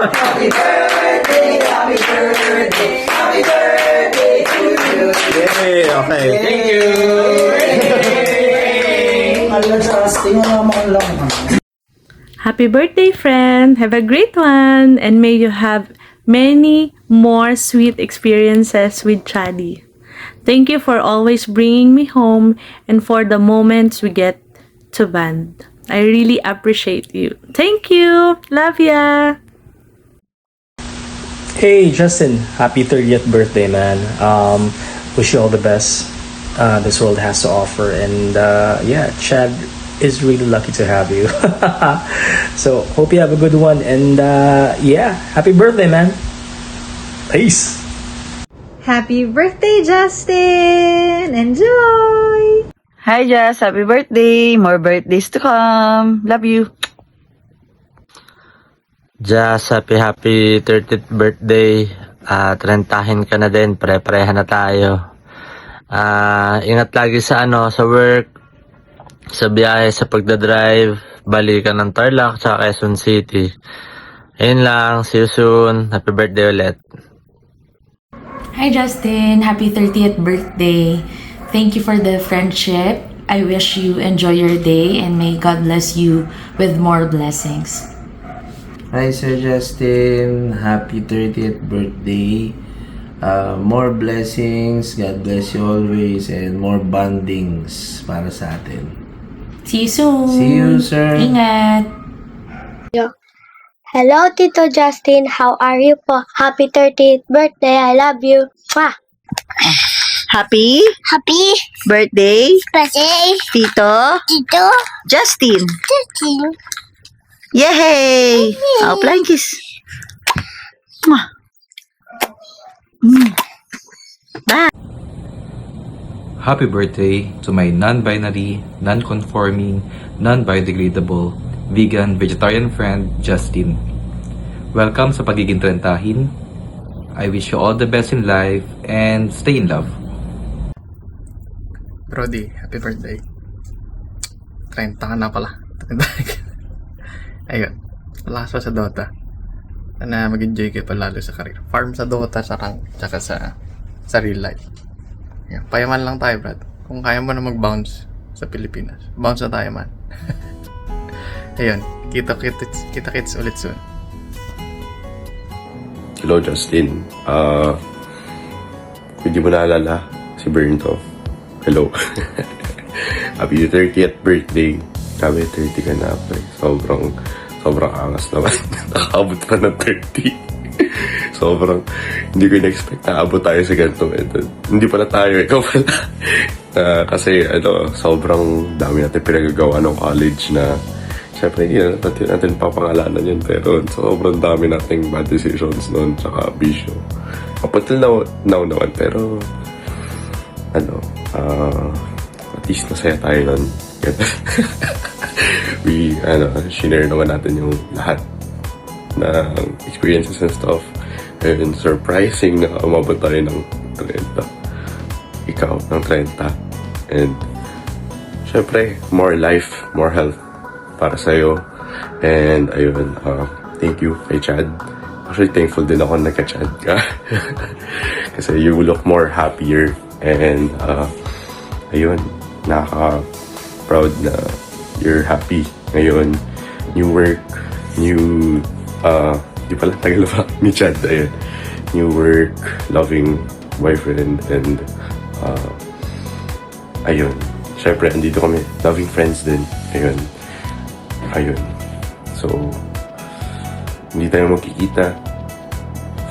Happy birthday, happy birthday, happy birthday to you. Yay! Okay. Thank you. Happy birthday, friend! Have a great one! And may you have many more sweet experiences with Chadi. Thank you for always bringing me home and for the moments we get to bond. I really appreciate you. Thank you! Love ya! Hey Justin, happy 30th birthday, man. Wish you all the best this world has to offer, and yeah, Chad is really lucky to have you. So hope you have a good one, and yeah, happy birthday, man. Peace. Happy birthday, Justin! Enjoy! Hi Jess, happy birthday! More birthdays to come. Love you. Jazz, happy 30th birthday. 30 ka na din, pare-pareha na tayo. Ingat lagi sa sa work, sa biyahe, sa pagdadrive, balikan ng Tarlac, tsaka Quezon City. Ayun lang, see you soon. Happy birthday ulit. Hi Justin, happy 30th birthday. Thank you for the friendship. I wish you enjoy your day and may God bless you with more blessings. Hi Sir Justin, happy 30th birthday. More blessings, God bless you always, and more bondings para sa atin. See you soon. See you, sir. Ingat. Hello, Tito Justin. How are you po? Happy 30th birthday. I love you. Mwah! Happy Happy birthday, birthday, Tito Tito Justin. Justin. Yay! Oh, flying kiss. Mwah. Bye. Happy birthday to my non-binary, non-conforming, non-biodegradable, vegan, vegetarian friend, Justin. Welcome sa pagiging 30. I wish you all the best in life and stay in love. Brody, happy birthday. 30 ka na pala. 30 ka. Ayun, malakas pa sa Dota. Sana mag-enjoy kayo pa lalo sa career. Farm sa Dota, sa rank, tsaka sa real life. Yan, payaman lang tayo, Brad. Kung kaya mo na mag-bounce sa Pilipinas, bounce na tayo, man. Ayun, kita-kits ulit soon. Hello, Justin. Kung di mo naalala, si Bernto. Hello. Happy 30th birthday. Sabi, 30 ka na, pre. Sobrang angas naman. Nakaabot pa ng 30. Sobrang, hindi ko na-expect na abot tayo sa ganito method. Hindi pala tayo, ikaw pala. Kasi, sobrang dami natin pinagagawa ng college na, syempre, hindi natin papangalanan yun. Pero, sobrang dami nating bad decisions noon, tsaka bisyo. Up until now naman, pero, at least nasaya tayo nun. Shinare naman natin yung lahat ng experiences and stuff. And surprising na umabot tayo ng 30. Ikaw, ng 30. And, syempre, more life, more health para sa'yo. And, ayun, thank you kay Chad. Actually, thankful din ako nagka-Chad ka. Kasi you look more happier. And, ayun, nakaka-proud na you're happy ngayon. New work, di pala, tagal pa ni Chad, ayun. New work, loving boyfriend, and ayun. Syempre, andito kami, loving friends din. Ayun. So, hindi tayo magkikita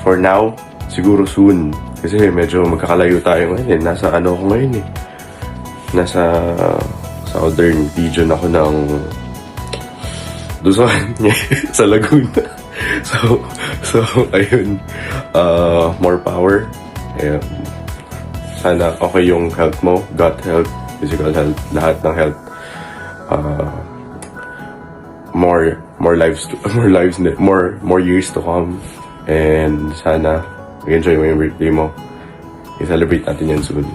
for now, siguro soon. Kasi medyo magkakalayo tayo ngayon. Nasa ako ngayon eh. Nasa southern region ako ng Luzon, sa Laguna. So ayun, more power. Ayun. Sana okay yung health mo, gut health, physical health, lahat ng health. More years to come, and sana mag-enjoy mo yung birthday mo. I-celebrate natin yan soon.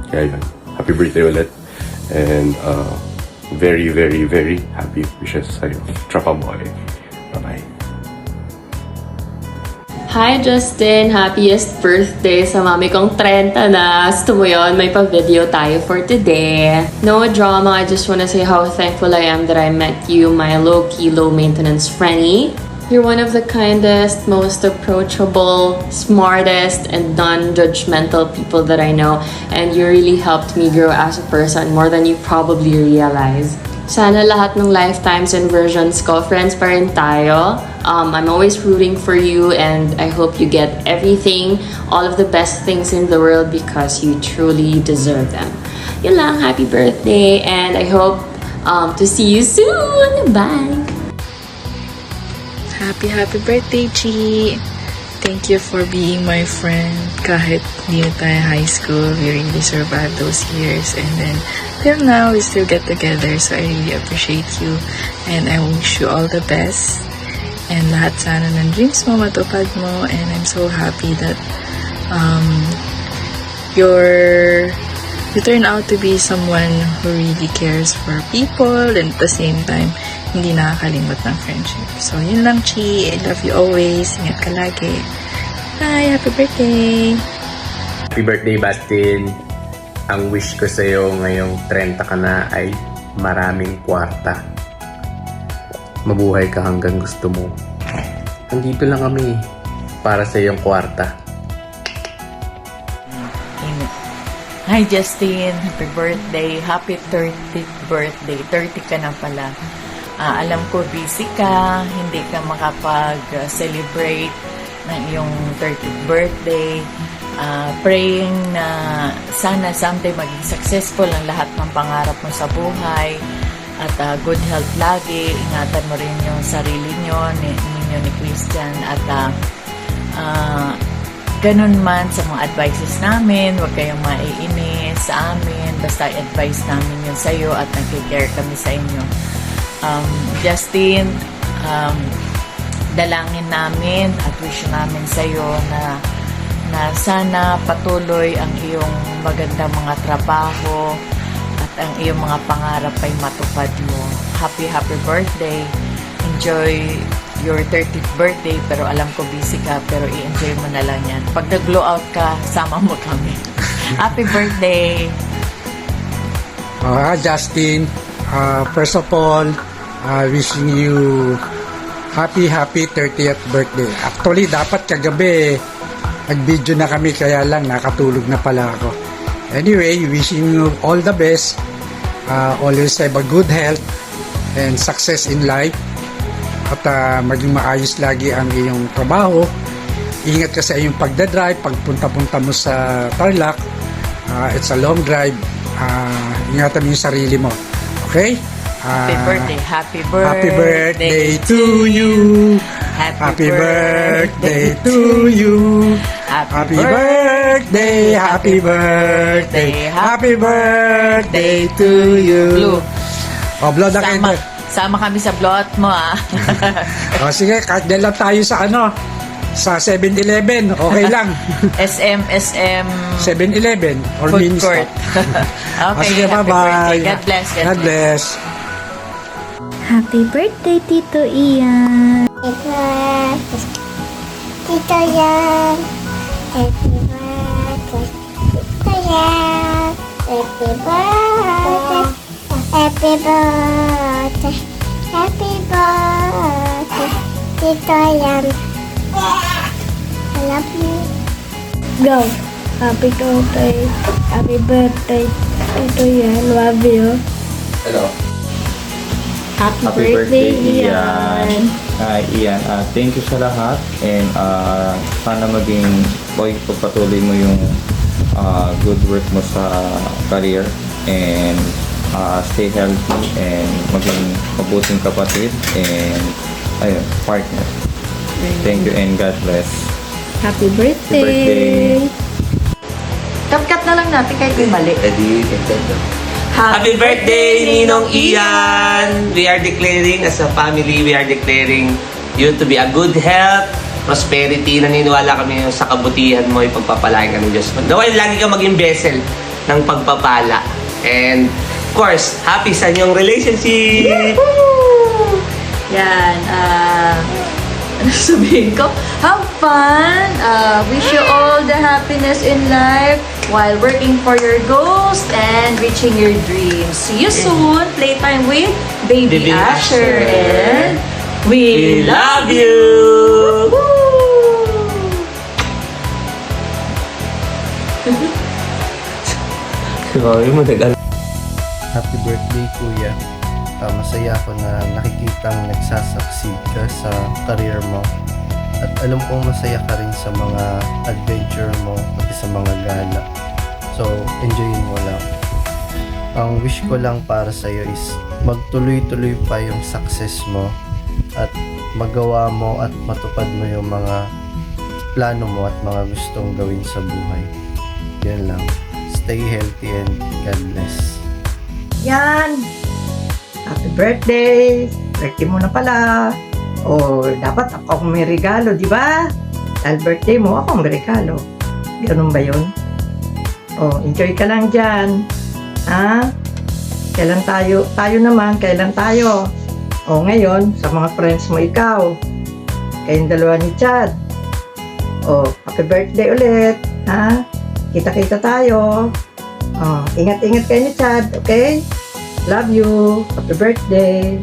Kaya yun, happy birthday ulit, and very, very, very happy wishes sa'yo. Tropa boy. Bye-bye. Hi Justin! Happiest birthday sa mami kong 30 na. Gusto mo yun? May pa-video tayo for today. No drama, I just wanna say how thankful I am that I met you, my low-key, low-maintenance Frenny. You're one of the kindest, most approachable, smartest, and non-judgmental people that I know. And you really helped me grow as a person more than you probably realize. Sana lahat ng lifetimes and versions ko, friends pa rin tayo. I'm always rooting for you and I hope you get everything, all of the best things in the world because you truly deserve them. Yun lang, happy birthday and I hope to see you soon. Bye! Happy birthday, Chi! Thank you for being my friend. Kahit hindi na tayo high school, we really survived those years. And then, till now, we still get together. So, I really appreciate you. And I wish you all the best. And lahat sana ng dreams mo, matupad mo. And I'm so happy that you turn out to be someone who really cares for people. And at the same time, hindi nakakalimot ng friendship. So, yun lang, Chi. I love you always. Ingat ka lagi. Bye! Happy birthday! Happy birthday, Bastin. Ang wish ko sa'yo ngayong 30 ka na ay maraming kwarta. Mabuhay ka hanggang gusto mo. Andito lang kami para sa iyong kwarta. Hi Justin, happy birthday. Happy 30th birthday. 30 ka na pala. Alam ko busy ka, hindi ka makapag-celebrate ng iyong 30th birthday. Praying na sana someday maging successful ang lahat ng pangarap mo sa buhay at good health lagi. Ingatan mo rin yung sarili ninyo ni Christian at ganun man sa mga advices namin, huwag kayong maiinis sa amin, basta advice namin yun sa'yo at nag-care kami sa inyo. Justin, dalangin namin at wish namin sa'yo na sana patuloy ang iyong magandang mga trabaho at ang iyong mga pangarap ay matupad mo. Happy birthday. Enjoy your 30th birthday, pero alam ko busy ka, pero i-enjoy mo na lang yan. Pag nag-glow out ka, sama mo kami. Happy birthday! Justin, first of all, wishing you happy 30th birthday. Actually, dapat kagabi nag-video na kami, kaya lang nakatulog na pala ako. Anyway, wishing you all the best. Always have a good health and success in life. At maging maayos lagi ang iyong trabaho. Ingat ka sa iyong pagdadrive, pagpunta-punta mo sa Tarlac. It's a long drive. Ingatan mo yung sarili mo. Okay? Happy birthday to you. Happy birthday to you. Happy birthday to you. Blue. Blood ang ito. Sama kami sa blot mo, Sige, kahit lang tayo sa sa 7-Eleven, okay lang. SM 7-Eleven or food court. Okay, sige, bye-bye. God bless. God bless. Happy birthday, Tito Ian! Tito Yan. Happy birthday. Tito Yan. Happy birthday. Happy birthday. Happy birthday. Tito Yan. I love you. Go! Happy birthday! Happy birthday, Tito Ian! Love you! Hello. Happy birthday, Ian! Ian, thank you sa lahat and sana maging pagpatuloy mo yung good work mo sa career and stay healthy and maging mabuting kapatid and ayun, partner. Thank you and God bless. Happy birthday! Cut na lang natin kahit yung mali. Happy birthday, Ninong Ian! We are declaring, as a family, we are declaring you to be a good health, prosperity. Naniniwala kami sa kabutihan mo, ipagpapalain ka ng Diyos. Naway, lagi ka maging vessel ng pagpapala. And, of course, happy sa inyong relationship! Yan, ano sabihin ko? fun. Wish you all the happiness in life while working for your goals and reaching your dreams. See you soon. Playtime with Baby Asher. And We love you! Sabi mo, Happy birthday, Kuya. Masaya ako na nakikitang nagsasucceed ka sa career mo. At alam kong masaya ka rin sa mga adventure mo, pati sa mga gala. So, enjoyin mo lang. Ang wish ko lang para sa'yo is magtuloy-tuloy pa yung success mo at magawa mo at matupad mo yung mga plano mo at mga gustong gawin sa buhay. Yan lang. Stay healthy and God bless. Yan! Happy birthday! Birthday mo na pala. O, dapat ako may regalo, di ba? Dahil birthday mo, ako may regalo. Ganun ba yun? O, enjoy ka lang dyan. Ha? Kailan tayo? Tayo naman, kailan tayo? O, ngayon, sa mga friends mo ikaw. Kayong dalawa ni Chad. O, happy birthday ulit. Ha? Kita-kita tayo. O, ingat-ingat kayo ni Chad, okay? Love you. Happy birthday.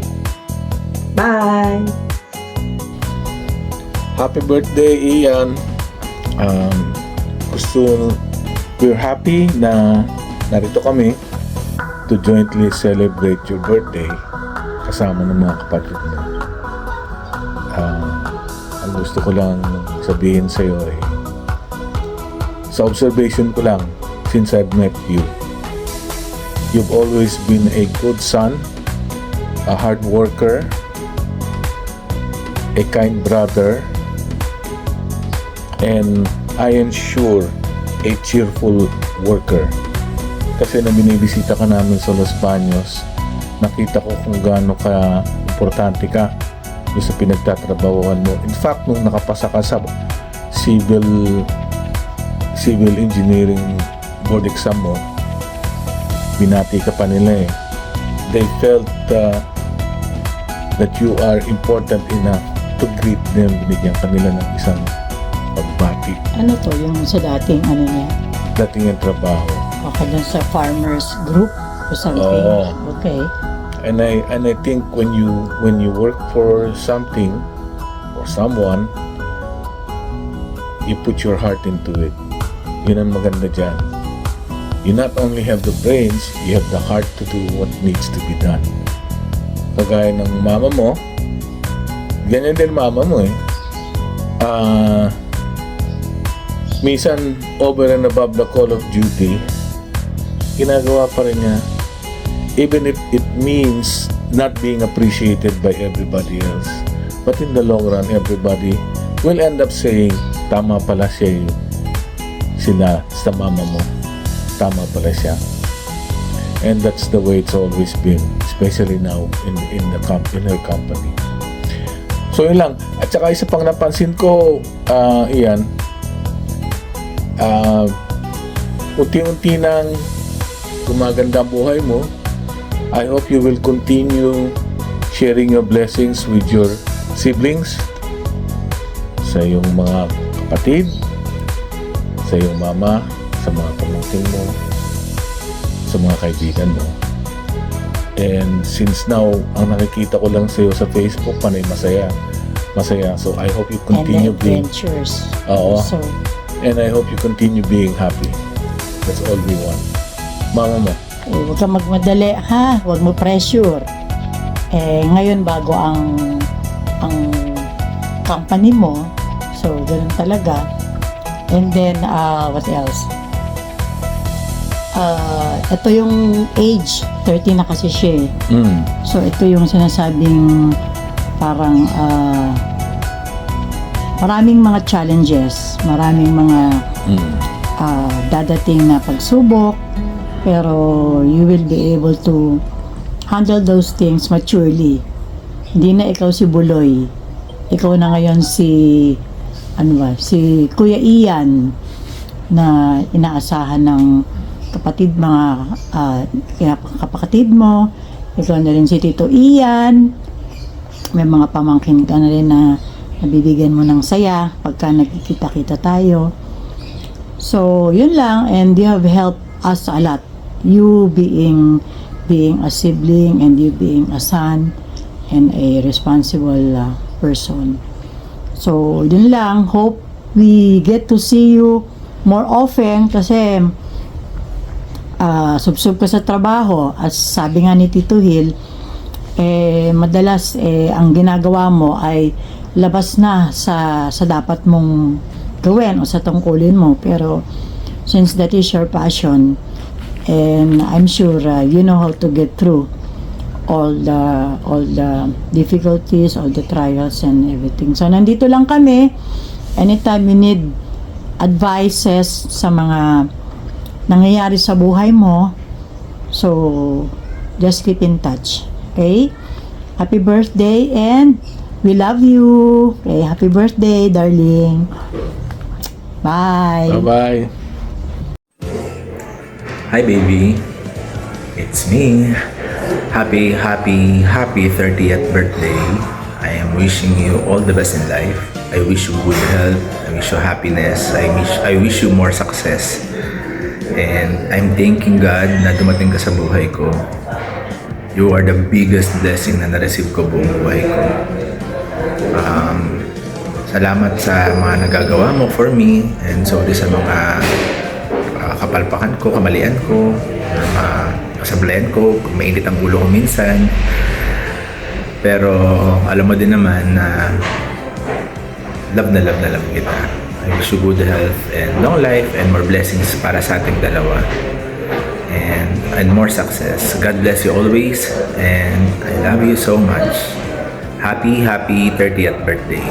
Bye. Happy birthday, Ian. We're happy na narito kami to jointly celebrate your birthday kasama ng mga kapatid mo. Ang gusto ko lang sabihin sa'yo ay sa observation ko lang since I've met you, you've always been a good son, a hard worker, a kind brother, and I am sure a cheerful worker. Kasi na binibisita ka namin sa Los Baños, nakita ko kung gaano ka importante ka doon sa pinagtatrabahuan mo. In fact, nung nakapasa ka sa civil engineering board exam mo, binati ka pa nila eh. They felt that you are important enough to greet them. Binigyan ka nila ng isang pagbati. Ano to, yung sa dating ano niya? Dating yung trabaho. Baka dun sa farmers group or something. Oo. Okay. And I think when you work for something or someone, you put your heart into it. Yun ang maganda dyan. You not only have the brains, you have the heart to do what needs to be done. Kagaya ng mama mo, ganyan din mama mo eh. Minsan, over and above the call of duty, ginagawa pa rin niya, even if it means not being appreciated by everybody else. But in the long run, everybody will end up saying, tama pala sila sa mama mo. Tama pala siya. And that's the way it's always been, especially now in her company. So yun lang. At saka isa pang napansin ko, Ian, unti-unti nang gumaganda ang buhay mo. I hope you will continue sharing your blessings with your siblings, sa iyong mga kapatid, sa iyong mama, sa mga pamangkin mo, sa mga kaibigan mo. And since now, ang nakikita ko lang sa iyo sa Facebook, panay masaya. So I hope you continue being adventures. Oo. So, and I hope you continue being happy. That's all we want. Mama mo. huwag kang magmadali ha, huwag mo pressure. Ngayon bago ang company mo, so ganun talaga. And then what else? Ito yung age, 30 na kasi siya eh. So ito yung sinasabing parang maraming mga challenges, maraming mga dadating na pagsubok, pero you will be able to handle those things maturely. Hindi na ikaw si Buloy, ikaw na ngayon si Kuya Ian na inaasahan ng kapatid mo. Ikaw na rin si Tito Ian, may mga pamangkin ka na rin na nabibigyan mo ng saya pagka nagkikita-kita tayo. So, yun lang, and you have helped us a lot. You being a sibling, and you being a son and a responsible person. So, yun lang. Hope we get to see you more often kasi subsub ka sa trabaho. As sabi nga ni Tito Hill, madalas ang ginagawa mo ay labas na sa dapat mong gawin o sa tungkulin mo. Pero since that is your passion, and I'm sure you know how to get through all the difficulties, all the trials and everything. So nandito lang kami anytime you need advices sa mga nangyayari sa buhay mo. So just keep in touch. Okay? Happy birthday and we love you. Okay, happy birthday, darling. Bye. Bye-bye. Hi baby, it's me. Happy 30th birthday. I am wishing you all the best in life. I wish you good health. I wish you happiness. I wish you more success. And I'm thanking God na dumating ka sa buhay ko. You are the biggest blessing na na-receive ko buong buhay ko. Salamat sa mga nagagawa mo for me, and sorry sa mga kapalpakan ko, kamalian ko, kasablayan ko, kung mainit ang ulo ko minsan. Pero alam mo din naman na love na love kita. I wish you good health and long life and more blessings para sa ating dalawa. And more success. God bless you always, and I love you so much. Happy 30th birthday.